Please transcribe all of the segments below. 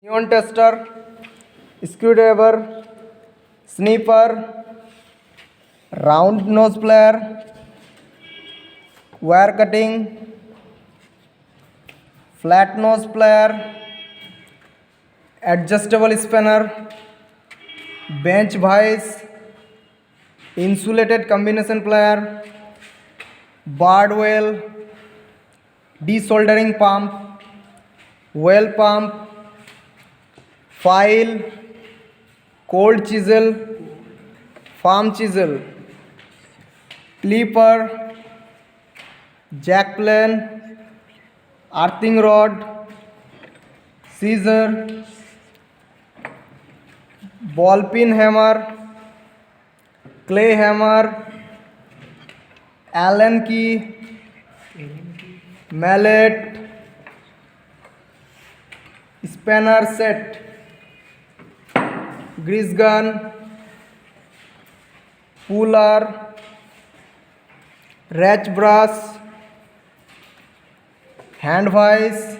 neon tester, screwdriver, snipper, round nose plier, wire cutting, flat nose plier, adjustable spanner, bench vise, insulated combination plier, barred wheel, desoldering pump, wheel pump, file, cold chisel, farm chisel, clipper, jack plane, earthing rod, scissor, ball peen hammer, clay hammer, Allen key, mallet, spanner set, grease gun, puller, ratchet brush, hand vise,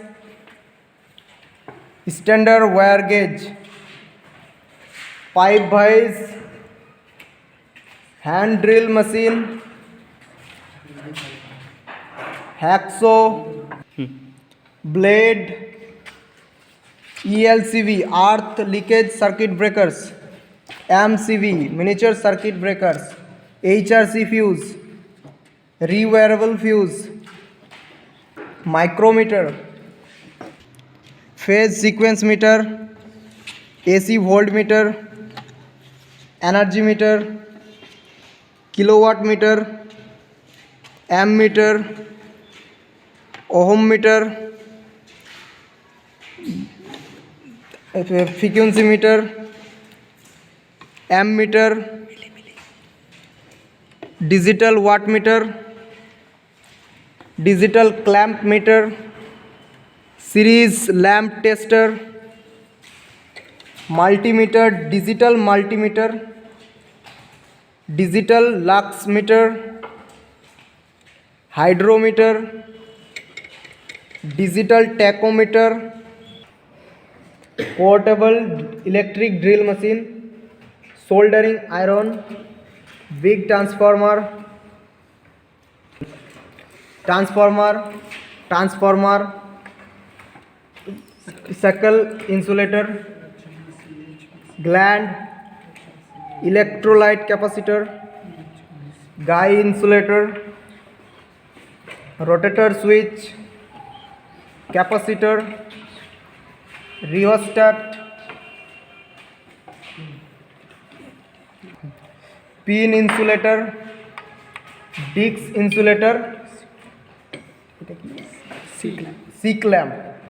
standard wire gauge, pipe vise, hand drill machine, hacksaw, blade, ELCV, earth leakage circuit breakers, MCV, miniature circuit breakers, HRC fuse, rewirable fuse, micrometer, phase sequence meter, AC voltmeter, energy meter, kilowatt meter, ammeter, ohm meter, frequency meter, ammeter, digital watt meter, digital clamp meter, series lamp tester, multimeter, digital lux meter, hydrometer, digital tachometer, portable electric drill machine, soldering iron, big transformer, suckle insulator, gland, electrolyte capacitor, guy insulator, rotator switch, capacitor, rheostat, pin insulator, disc insulator, C clamp,